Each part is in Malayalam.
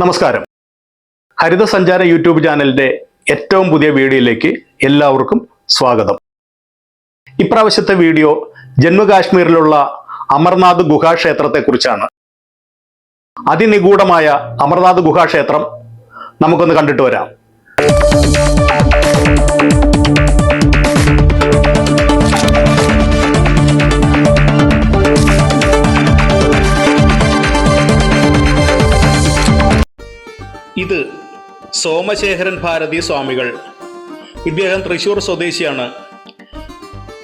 നമസ്കാരം. ഹരിത സഞ്ചാര യൂട്യൂബ് ചാനലിന്റെ ഏറ്റവും പുതിയ വീഡിയോയിലേക്ക് എല്ലാവർക്കും സ്വാഗതം. ഇപ്രാവശ്യത്തെ വീഡിയോ ജമ്മു കാശ്മീരിലുള്ള അമർനാഥ് ഗുഹാക്ഷേത്രത്തെക്കുറിച്ചാണ്. അതിനിഗൂഢമായ അമർനാഥ് ഗുഹാക്ഷേത്രം നമുക്കൊന്ന് കണ്ടിട്ട് വരാം. ഇത് സോമശേഖരൻ ഭാരതി സ്വാമികൾ. ഇദ്ദേഹം തൃശ്ശൂർ സ്വദേശിയാണ്.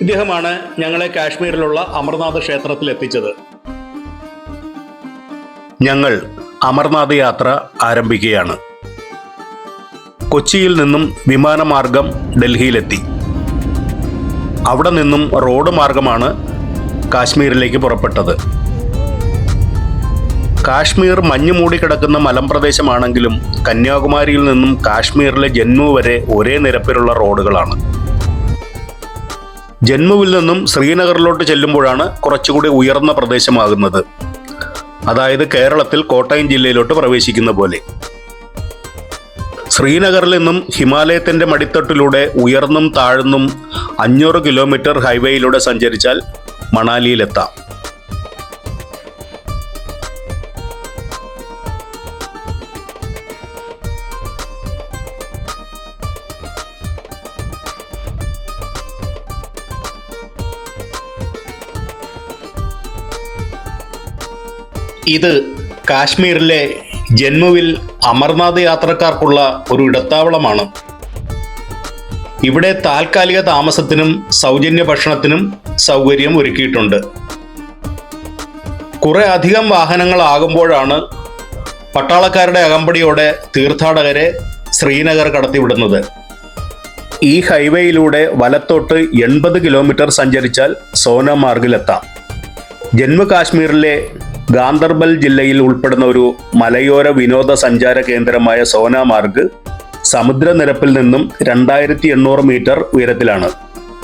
ഇദ്ദേഹമാണ് ഞങ്ങളെ കാശ്മീരിലുള്ള അമർനാഥ് ക്ഷേത്രത്തിൽ എത്തിച്ചത്. ഞങ്ങൾ അമർനാഥ് യാത്ര ആരംഭിക്കുകയാണ്. കൊച്ചിയിൽ നിന്നും വിമാനമാർഗം ഡൽഹിയിലെത്തി. അവിടെ നിന്നും റോഡ് മാർഗമാണ് കാശ്മീരിലേക്ക് പുറപ്പെട്ടത്. കാശ്മീർ മഞ്ഞു മൂടിക്കിടക്കുന്ന മലമ്പ്രദേശമാണെങ്കിലും കന്യാകുമാരിയിൽ നിന്നും കാശ്മീരിലെ ജമ്മു വരെ ഒരേ നിരപ്പിലുള്ള റോഡുകളാണ്. ജമ്മുവിൽ നിന്നും ശ്രീനഗറിലോട്ട് ചെല്ലുമ്പോഴാണ് കുറച്ചുകൂടി ഉയർന്ന പ്രദേശമാകുന്നത്. അതായത് കേരളത്തിൽ കോട്ടയം ജില്ലയിലോട്ട് പ്രവേശിക്കുന്ന പോലെ. ശ്രീനഗറിൽ നിന്നും ഹിമാലയത്തിന്റെ മടിത്തട്ടിലൂടെ ഉയർന്നും താഴ്ന്നും 500 കിലോമീറ്റർ ഹൈവേയിലൂടെ സഞ്ചരിച്ചാൽ മണാലിയിലെത്താം. ഇത് കാശ്മീരിലെ ജമ്മുവിൽ അമർനാഥ് യാത്രക്കാർക്കുള്ള ഒരു ഇടത്താവളമാണ്. ഇവിടെ താൽക്കാലിക താമസത്തിനും സൗജന്യ ഭക്ഷണത്തിനും സൗകര്യം ഒരുക്കിയിട്ടുണ്ട്. കുറെ അധികം വാഹനങ്ങളാകുമ്പോഴാണ് പട്ടാളക്കാരുടെ അകമ്പടിയോടെ തീർത്ഥാടകരെ ശ്രീനഗർ കടത്തിവിടുന്നത്. ഈ ഹൈവേയിലൂടെ വലത്തോട്ട് 80 കിലോമീറ്റർ സഞ്ചരിച്ചാൽ സോനമാർഗിലെത്താം. ജമ്മു കാശ്മീരിലെ ഗാന്ദർബൽ ജില്ലയിൽ ഉൾപ്പെടുന്ന ഒരു മലയോര വിനോദസഞ്ചാര കേന്ദ്രമായ സോനമാർഗ് സമുദ്രനിരപ്പിൽ നിന്നും 2800 മീറ്റർ ഉയരത്തിലാണ്.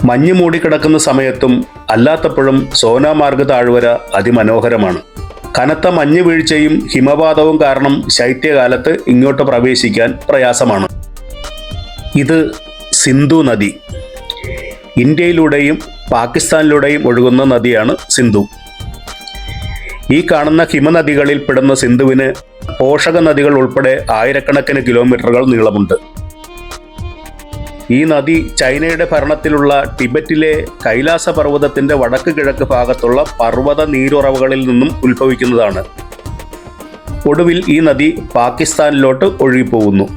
മഞ്ഞ് മൂടിക്കിടക്കുന്ന സമയത്തും അല്ലാത്തപ്പോഴും സോനമാർഗ് താഴ്വര അതിമനോഹരമാണ്. കനത്ത മഞ്ഞ് വീഴ്ചയും ഹിമപാതവും കാരണം ശൈത്യകാലത്ത് ഇങ്ങോട്ട് പ്രവേശിക്കാൻ പ്രയാസമാണ്. ഇത് സിന്ധു നദി. ഇന്ത്യയിലൂടെയും പാകിസ്ഥാനിലൂടെയും ഒഴുകുന്ന നദിയാണ് സിന്ധു. ഈ കാണുന്ന ഹിമനദികളിൽ പെടുന്ന സിന്ധുവിന് പോഷക നദികൾ ഉൾപ്പെടെ ആയിരക്കണക്കിന് കിലോമീറ്ററുകൾ നീളമുണ്ട്. ഈ നദി ചൈനയുടെ ഭരണത്തിലുള്ള ടിബറ്റിലെ കൈലാസ പർവ്വതത്തിന്റെ വടക്ക് കിഴക്ക് ഭാഗത്തുള്ള പർവ്വത നീരുറവകളിൽ നിന്നും ഉത്ഭവിക്കുന്നതാണ്. ഒടുവിൽ ഈ നദി പാകിസ്ഥാനിലോട്ട് ഒഴുകിപ്പോകുന്നു.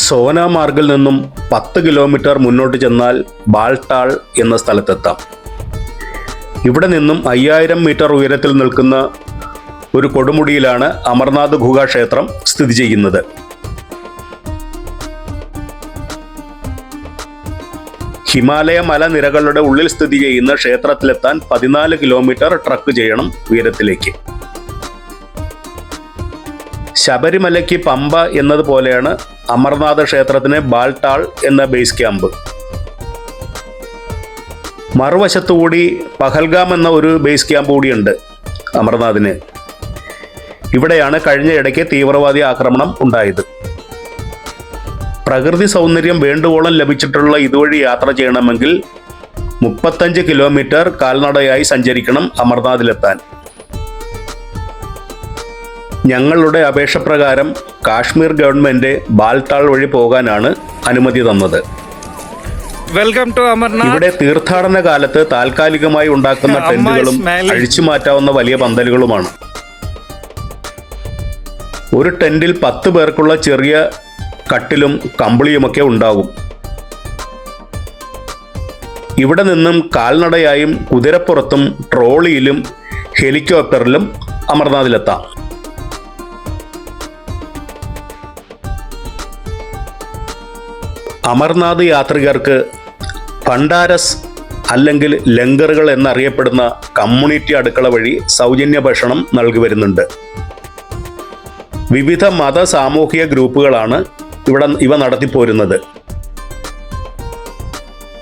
സോനമാർഗിൽ നിന്നും 10 കിലോമീറ്റർ മുന്നോട്ട് ചെന്നാൽ ബാൾട്ടാൾ എന്ന സ്ഥലത്തെത്താം. ഇവിടെ നിന്നും 5000 മീറ്റർ ഉയരത്തിൽ നിൽക്കുന്ന ഒരു കൊടുമുടിയിലാണ് അമർനാഥ് ഗുഹാക്ഷേത്രം സ്ഥിതി ചെയ്യുന്നത്. ഹിമാലയ മലനിരകളുടെ ഉള്ളിൽ സ്ഥിതി ചെയ്യുന്ന ക്ഷേത്രത്തിലെത്താൻ 14 കിലോമീറ്റർ ട്രക്ക് ചെയ്യണം ഉയരത്തിലേക്ക്. ശബരിമലയ്ക്ക് പമ്പ എന്നതുപോലെയാണ് അമർനാഥ് ക്ഷേത്രത്തിന് ബാൾട്ടാൾ എന്ന ബേസ് ക്യാമ്പ്. മറുവശത്തുകൂടി പഹൽഗാം എന്ന ഒരു ബേസ് ക്യാമ്പ് കൂടിയുണ്ട് അമർനാഥിന്. ഇവിടെയാണ് കഴിഞ്ഞ ഇടയ്ക്ക് തീവ്രവാദി ആക്രമണം ഉണ്ടായത്. പ്രകൃതി സൗന്ദര്യം വേണ്ടുവോളം ലഭിച്ചിട്ടുള്ള ഇതുവഴി യാത്ര ചെയ്യണമെങ്കിൽ 35 കിലോമീറ്റർ കാൽനടയായി സഞ്ചരിക്കണം അമർനാഥിലെത്താൻ. ഞങ്ങളുടെ അപേക്ഷ പ്രകാരം കാശ്മീർ ഗവൺമെന്റ് ബാൽട്ടാൾ വഴി പോകാനാണ് അനുമതി തന്നത്. Welcome to Amarnath. ഇവിടെ തീർത്ഥാടന കാലത്ത് താൽക്കാലികമായി ഉണ്ടാക്കുന്ന ടെന്റുകളും അഴിച്ചു മാറ്റാവുന്ന വലിയ പന്തലുകളുമാണ്. ഒരു ടെന്റിൽ 10 പേർക്കുള്ള ചെറിയ കട്ടിലും കമ്പിളിയുമൊക്കെ ഉണ്ടാകും. ഇവിടെ നിന്നും കാൽനടയായും കുതിരപ്പുറത്തും ട്രോളിയിലും ഹെലികോപ്റ്ററിലും അമർനാഥിലെത്താം. അമർനാഥ് യാത്രികർക്ക് ഭണ്ഡാരസ് അല്ലെങ്കിൽ ലങ്കറുകൾ എന്നറിയപ്പെടുന്ന കമ്മ്യൂണിറ്റി അടുക്കള വഴി സൗജന്യ ഭക്ഷണം നൽകി വരുന്നുണ്ട്. വിവിധ മത സാമൂഹിക ഗ്രൂപ്പുകളാണ് ഇവ നടത്തിപ്പോരുന്നത്.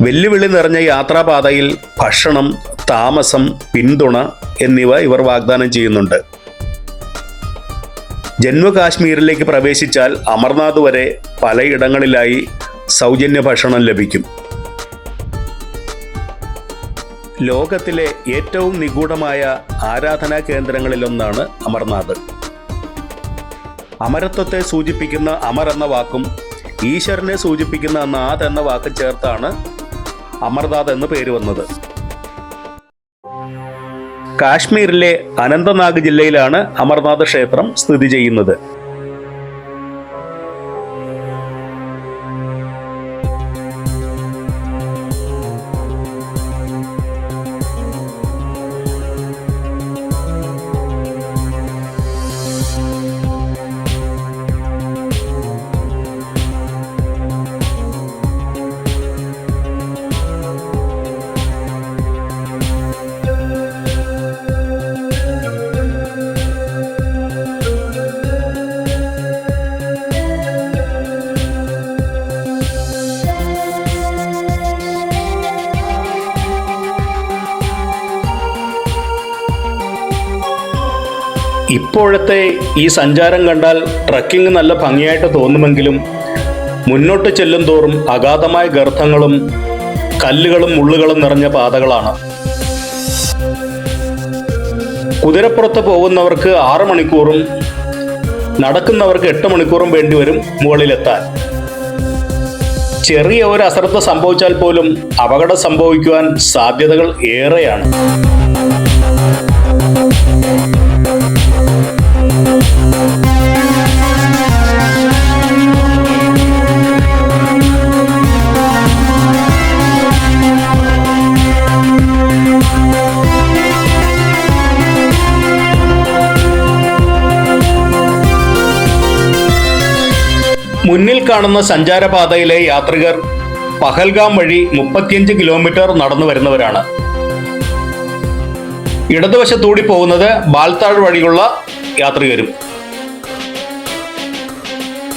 വെല്ലുവിളി നിറഞ്ഞ യാത്രാപാതയിൽ ഭക്ഷണം, താമസം, പിന്തുണ എന്നിവ ഇവർ വാഗ്ദാനം ചെയ്യുന്നുണ്ട്. ജമ്മു കാശ്മീരിലേക്ക് പ്രവേശിച്ചാൽ അമർനാഥ് വരെ പലയിടങ്ങളിലായി സൗജന്യ ഭക്ഷണം ലഭിക്കും. ലോകത്തിലെ ഏറ്റവും നിഗൂഢമായ ആരാധനാ കേന്ദ്രങ്ങളിലൊന്നാണ് അമർനാഥ്. അമരത്വത്തെ സൂചിപ്പിക്കുന്ന അമർ എന്ന വാക്കും ഈശ്വരനെ സൂചിപ്പിക്കുന്ന നാഥ് എന്ന വാക്കും ചേർത്താണ് അമർനാഥ് എന്ന് പേര് വന്നത്. കാശ്മീരിലെ അനന്തനാഗ് ജില്ലയിലാണ് അമർനാഥ് ക്ഷേത്രം സ്ഥിതി ചെയ്യുന്നത്. ഇപ്പോഴത്തെ ഈ സഞ്ചാരം കണ്ടാൽ ട്രക്കിംഗ് നല്ല ഭംഗിയായിട്ട് തോന്നുമെങ്കിലും മുന്നോട്ട് ചെല്ലും തോറും അഗാധമായ ഗർത്തങ്ങളും കല്ലുകളും മുള്ളുകളും നിറഞ്ഞ പാതകളാണ്. കുതിരപ്പുറത്ത് പോകുന്നവർക്ക് 6 മണിക്കൂറും നടക്കുന്നവർക്ക് 8 മണിക്കൂറും വേണ്ടിവരും മുകളിലെത്താൻ. ചെറിയ ഒരു അശ്രദ്ധ സംഭവിച്ചാൽ പോലും അപകടം സംഭവിക്കുവാൻ സാധ്യതകൾ ഏറെയാണ്. മുന്നിൽ കാണുന്ന സഞ്ചാരപാതയിലെ യാത്രികർ പഹൽഗാം വഴി 35 കിലോമീറ്റർ നടന്നു വരുന്നവരാണ്. ഇടതുവശത്തൂടി പോകുന്നത് ബാൽത്താഴ് വഴിയുള്ള യാത്രികരും.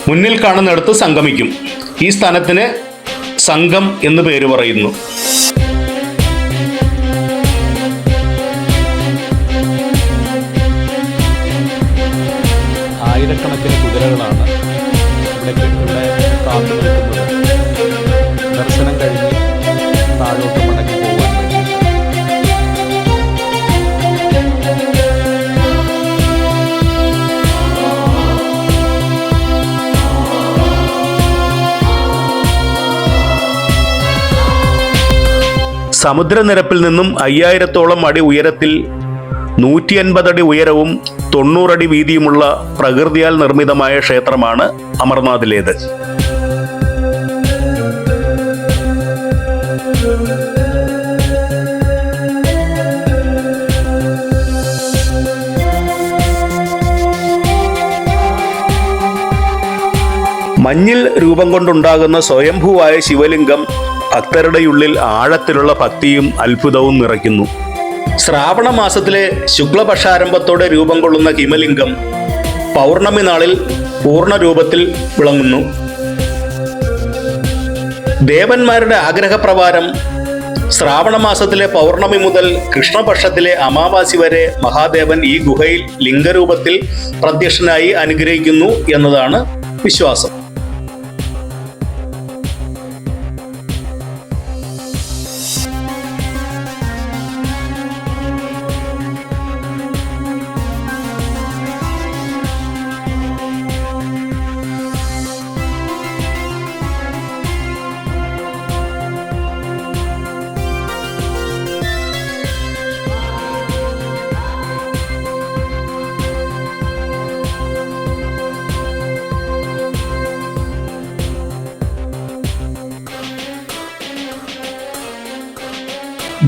മുന്നിൽ കാണുന്നിടത്ത് സംഗമിക്കും. ഈ സ്ഥാനത്തിന് സംഗം എന്ന് പേര് പറയുന്നു. ആയിരക്കണക്കിന് കുതിരകളാണ് ഇവിടെ കാത്തു നിൽക്കുന്നത്. ദർശനം കഴിഞ്ഞ് താഴോട്ട് മടങ്ങി പോകാൻ വേണ്ടി. സമുദ്രനിരപ്പിൽ നിന്നും 5000-ഓളം അടി ഉയരത്തിൽ 150 അടി ഉയരവും 90 അടി വീതിയുമുള്ള പ്രകൃതിയാൽ നിർമ്മിതമായ ക്ഷേത്രമാണ് അമർനാഥിലേത്. മഞ്ഞിൽ രൂപം കൊണ്ടുണ്ടാകുന്ന സ്വയംഭൂവായ ശിവലിംഗം ഭക്തരുടെ ഉള്ളിൽ ആഴത്തിലുള്ള ഭക്തിയും അത്ഭുതവും നിറയ്ക്കുന്നു. ശ്രാവണ മാസത്തിലെ ശുക്ലപക്ഷാരംഭത്തോടെ രൂപം കൊള്ളുന്ന ഹിമലിംഗം പൗർണമി നാളിൽ പൂർണ്ണ രൂപത്തിൽ വിളങ്ങുന്നു. ദേവന്മാരുടെ ആഗ്രഹപ്രകാരം ശ്രാവണ മാസത്തിലെ പൗർണമി മുതൽ കൃഷ്ണപക്ഷത്തിലെ അമാവാസി വരെ മഹാദേവൻ ഈ ഗുഹയിൽ ലിംഗരൂപത്തിൽ പ്രത്യക്ഷനായി അനുഗ്രഹിക്കുന്നു എന്നതാണ് വിശ്വാസം.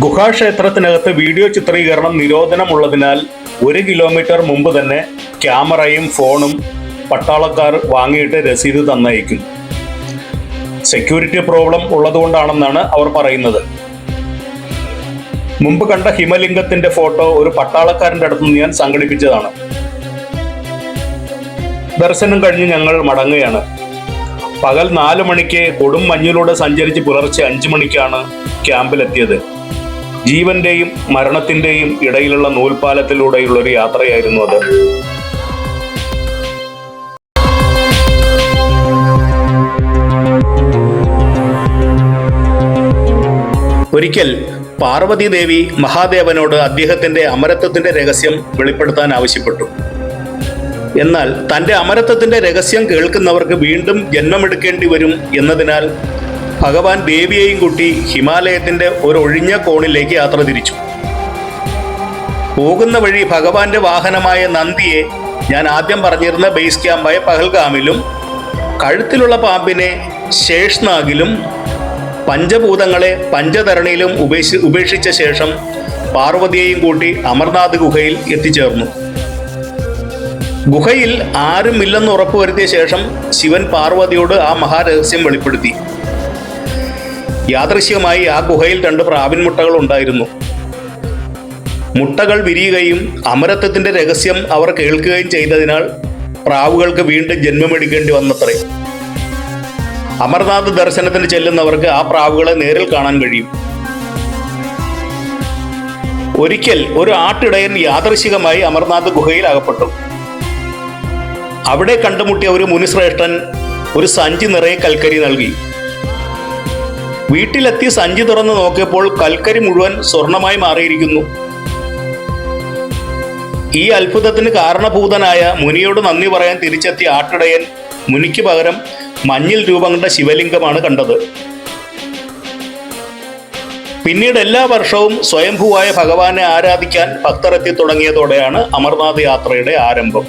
ഗുഹാക്ഷേത്രത്തിനകത്ത് വീഡിയോ ചിത്രീകരണം നിരോധനമുള്ളതിനാൽ 1 കിലോമീറ്റർ മുമ്പ് തന്നെ ക്യാമറയും ഫോണും പട്ടാളക്കാർ വാങ്ങിയിട്ട് രസീത് തന്നയക്കും. സെക്യൂരിറ്റി പ്രോബ്ലം ഉള്ളതുകൊണ്ടാണെന്നാണ് അവർ പറയുന്നത്. മുമ്പ് കണ്ട ഹിമലിംഗത്തിന്റെ ഫോട്ടോ ഒരു പട്ടാളക്കാരൻ്റെ അടുത്തുനിന്ന് ഞാൻ സംഘടിപ്പിച്ചതാണ്. ദർശനം കഴിഞ്ഞ് ഞങ്ങൾ മടങ്ങുകയാണ്. പകൽ 4 മണിക്ക് കൊടും മഞ്ഞിലൂടെ സഞ്ചരിച്ച് പുലർച്ചെ 5 മണിക്കാണ് ക്യാമ്പിലെത്തിയത്. ജീവന്റെയും മരണത്തിന്റെയും ഇടയിലുള്ള നൂൽപ്പാലത്തിലൂടെയുള്ള ഒരു യാത്രയായിരുന്നു അത്. ഒരിക്കൽ പാർവതി ദേവി മഹാദേവനോട് അദ്ദേഹത്തിന്റെ അമരത്വത്തിന്റെ രഹസ്യം വെളിപ്പെടുത്താൻ ആവശ്യപ്പെട്ടു. എന്നാൽ തന്റെ അമരത്വത്തിന്റെ രഹസ്യം കേൾക്കുന്നവർക്ക് വീണ്ടും ജന്മമെടുക്കേണ്ടി വരും എന്നതിനാൽ ഭഗവാൻ ദേവിയെയും കൂട്ടി ഹിമാലയത്തിന്റെ ഒരു ഒഴിഞ്ഞ കോണിലേക്ക് യാത്ര തിരിച്ചു. പോകുന്ന വഴി ഭഗവാന്റെ വാഹനമായ നന്ദിയെ ഞാൻ ആദ്യം പറഞ്ഞിരുന്ന ബേസ് ക്യാമ്പായ പഹൽഗാമിലും, കഴുത്തിലുള്ള പാമ്പിനെ ശേഷ്നാഗിലും, പഞ്ചഭൂതങ്ങളെ പഞ്ചധരണിയിലും ഉപേക്ഷിച്ച ശേഷം പാർവതിയെയും കൂട്ടി അമർനാഥ് ഗുഹയിൽ എത്തിച്ചേർന്നു. ഗുഹയിൽ ആരുമില്ലെന്ന് ഉറപ്പുവരുത്തിയ ശേഷം ശിവൻ പാർവതിയോട് ആ മഹാരഹസ്യം വെളിപ്പെടുത്തി. യാദൃശ്യമായി ആ ഗുഹയിൽ 2 പ്രാവിൻ മുട്ടകൾ ഉണ്ടായിരുന്നു. മുട്ടകൾ വിരിയുകയും അമരത്വത്തിന്റെ രഹസ്യം അവർ കേൾക്കുകയും ചെയ്തതിനാൽ പ്രാവുകൾക്ക് വീണ്ടും ജന്മമെടുക്കേണ്ടി വന്നത്രേ. അമർനാഥ് ദർശനത്തിന് ചെല്ലുന്നവർക്ക് ആ പ്രാവുകളെ നേരിൽ കാണാൻ കഴിയും. ഒരിക്കൽ ഒരു ആട്ടിടയൻ യാദൃശികമായി അമർനാഥ് ഗുഹയിൽ അകപ്പെട്ടു. അവിടെ കണ്ടുമുട്ടിയ ഒരു മുനിശ്രേഷ്ഠൻ ഒരു സഞ്ചി നിറയെ കൽക്കരി നൽകി. വീട്ടിലെത്തി സഞ്ചി തുറന്ന് നോക്കിയപ്പോൾ കൽക്കരി മുഴുവൻ സ്വർണമായി മാറിയിരിക്കുന്നു. ഈ അത്ഭുതത്തിന് കാരണഭൂതനായ മുനിയോട് നന്ദി പറയാൻ തിരിച്ചെത്തിയ ആട്ടിടയൻ മുനിക്ക് പകരം മഞ്ഞിൽ രൂപം കൊണ്ട ശിവലിംഗമാണ് കണ്ടത്. പിന്നീട് എല്ലാ വർഷവും സ്വയംഭൂവായ ഭഗവാനെ ആരാധിക്കാൻ ഭക്തർ എത്തി തുടങ്ങിയതോടെയാണ് അമർനാഥ് യാത്രയുടെ ആരംഭം.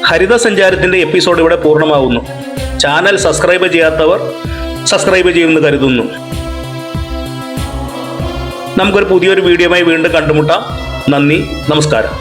ഹരിതസഞ്ചാരത്തിന്റെ എപ്പിസോഡ് ഇവിടെ പൂർണ്ണമാവുന്നു. ചാനൽ സബ്സ്ക്രൈബ് ചെയ്യാത്തവർ സബ്സ്ക്രൈബ് ചെയ്യുമെന്ന് കരുതുന്നു. നമുക്കൊരു പുതിയൊരു വീഡിയോയുമായി വീണ്ടും കണ്ടുമുട്ടാം. നന്ദി, നമസ്കാരം.